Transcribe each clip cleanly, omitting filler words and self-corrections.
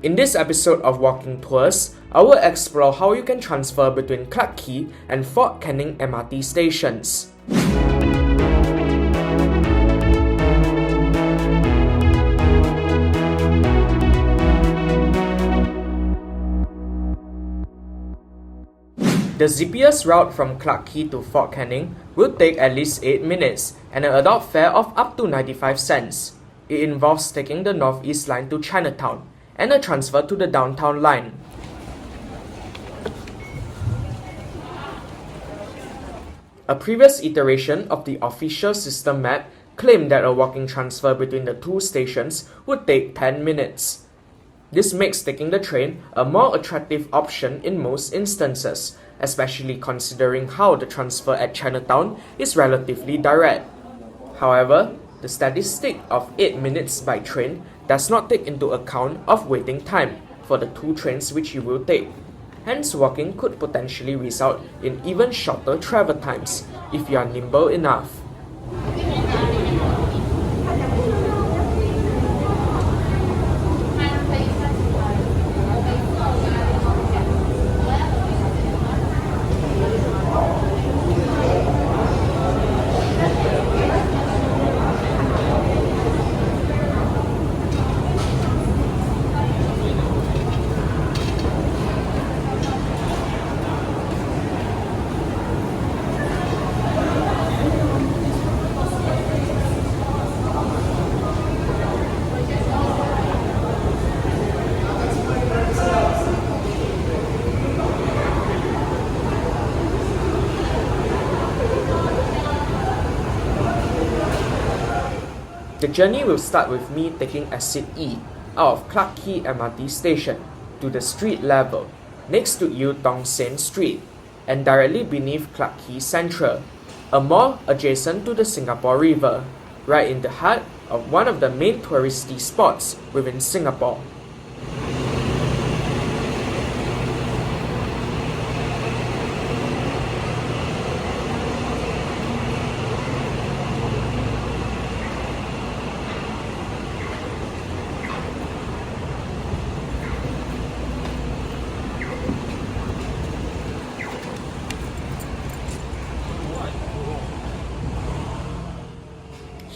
In this episode of Walking Tours, I will explore how you can transfer between Clarke Quay and Fort Canning MRT stations. The ZPS route from Clarke Quay to Fort Canning will take at least 8 minutes and an adult fare of up to 95 cents. It involves taking the Northeast Line to Chinatown and a transfer to the Downtown Line. A previous iteration of the official system map claimed that a walking transfer between the two stations would take 10 minutes. This makes taking the train a more attractive option in most instances, especially considering how the transfer at Chinatown is relatively direct. However, the statistic of 8 minutes by train does not take into account of waiting time for the two trains which you will take. Hence, walking could potentially result in even shorter travel times if you are nimble enough. The journey will start with me taking exit E out of Clarke Quay MRT station to the street level next to Eu Tong Sen Street and directly beneath Clarke Quay Central, a mall adjacent to the Singapore River, right in the heart of one of the main touristy spots within Singapore.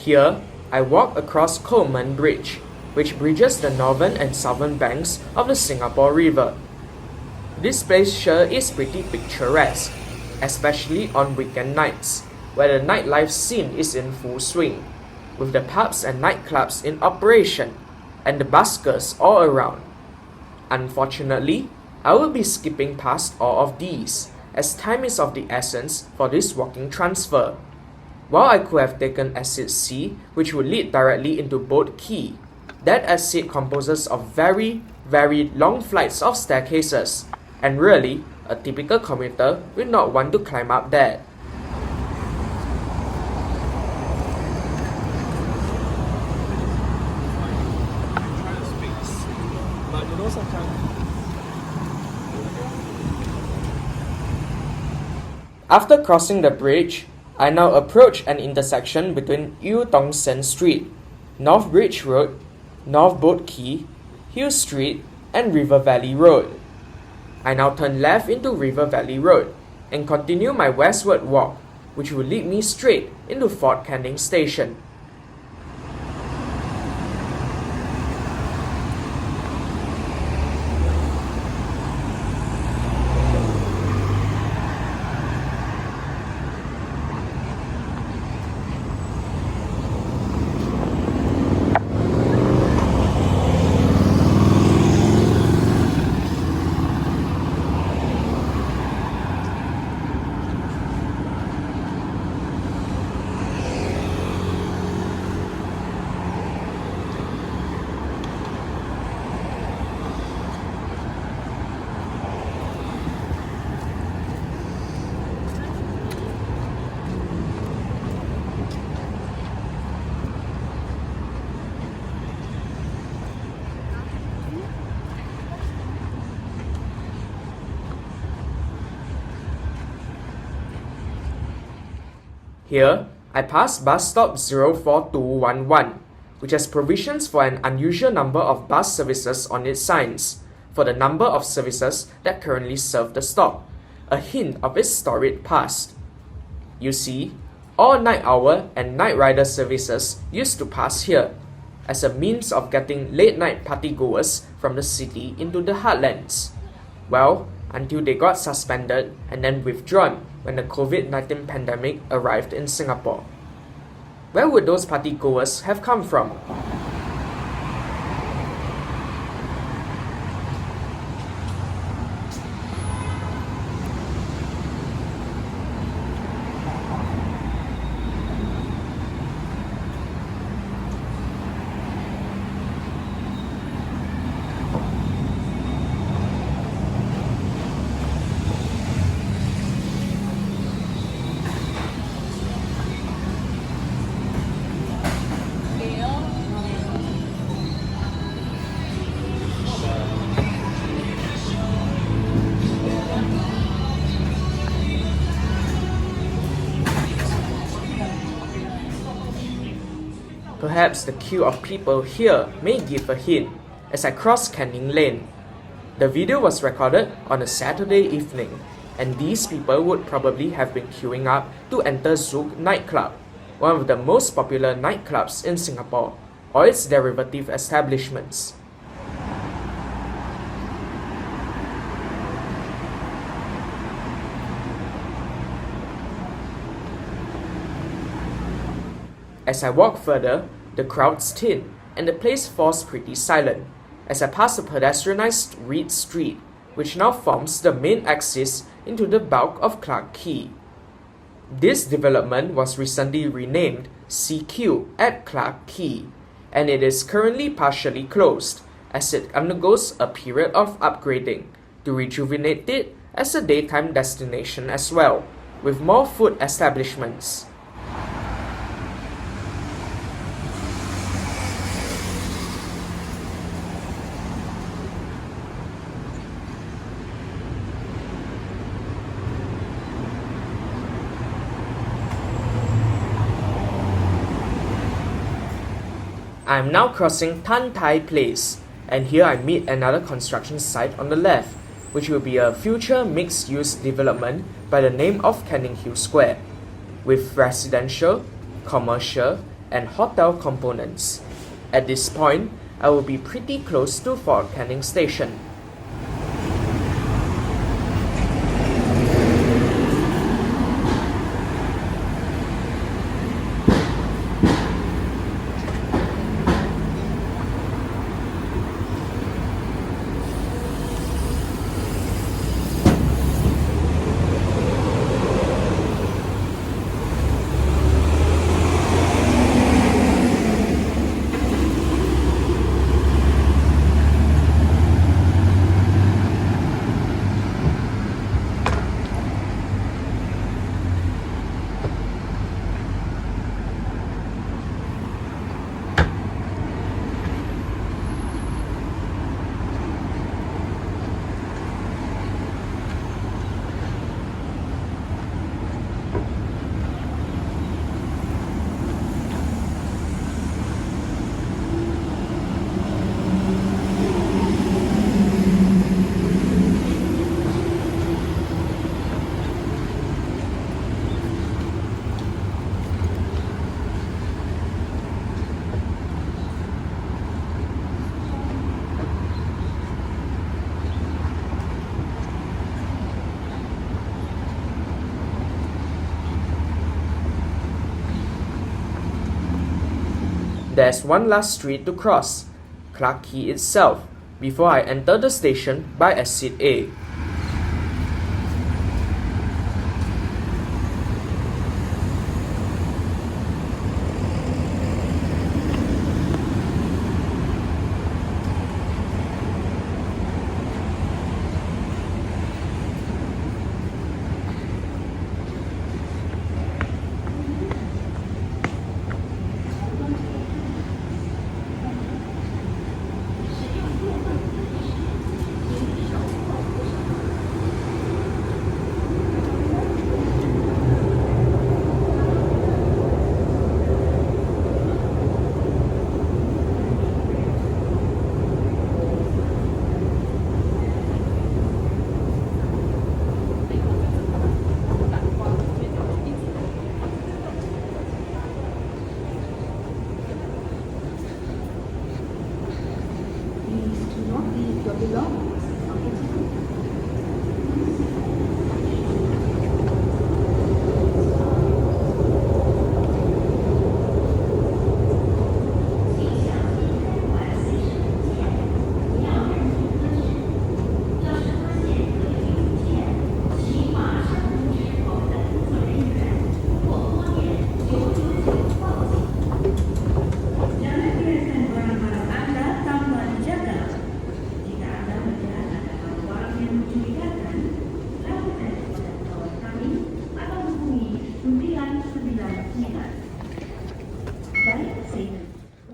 Here, I walk across Coleman Bridge, which bridges the northern and southern banks of the Singapore River. This place sure is pretty picturesque, especially on weekend nights, where the nightlife scene is in full swing, with the pubs and nightclubs in operation, and the buskers all around. Unfortunately, I will be skipping past all of these, as time is of the essence for this walking transfer. While I could have taken exit C, which would lead directly into Boat Quay, that exit composes of very long flights of staircases, and really, a typical commuter will not want to climb up that. After crossing the bridge, I now approach an intersection between Eu Tong Sen Street, North Bridge Road, North Boat Quay, Hill Street, and River Valley Road. I now turn left into River Valley Road and continue my westward walk, which will lead me straight into Fort Canning Station. Here, I pass bus stop 04211, which has provisions for an unusual number of bus services on its signs, for the number of services that currently serve the stop, a hint of its storied past. You see, all night hour and night rider services used to pass here, as a means of getting late-night partygoers from the city into the heartlands. Well, until they got suspended and then withdrawn when the COVID-19 pandemic arrived in Singapore. Where would those partygoers have come from? Perhaps the queue of people here may give a hint as I cross Canning Lane. The video was recorded on a Saturday evening, and these people would probably have been queuing up to enter Zouk nightclub, one of the most popular nightclubs in Singapore, or its derivative establishments. As I walk further, the crowds thin and the place falls pretty silent as I pass a pedestrianized Reed Street, which now forms the main axis into the bulk of Clarke Quay. This development was recently renamed CQ at Clarke Quay, and it is currently partially closed as it undergoes a period of upgrading to rejuvenate it as a daytime destination as well, with more food establishments. I am now crossing Tan Thai Place, and here I meet another construction site on the left, which will be a future mixed-use development by the name of Canning Hill Square, with residential, commercial, and hotel components. At this point, I will be pretty close to Fort Canning Station. There's one last street to cross, Clarke Quay itself, before I enter the station by exit A.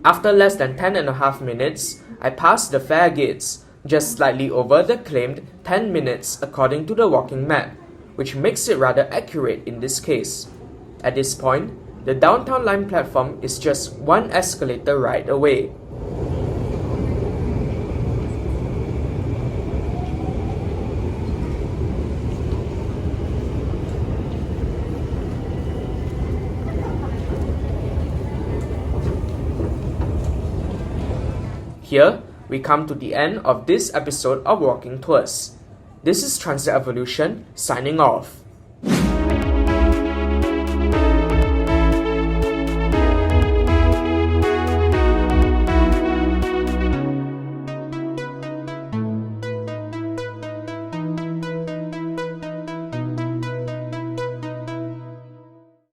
After less than 10.5 minutes, I passed the fare gates, just slightly over the claimed 10 minutes according to the walking map, which makes it rather accurate in this case. At this point, the Downtown Line platform is just one escalator ride away. Here, we come to the end of this episode of Walking Tours. This is Transit Evolution signing off.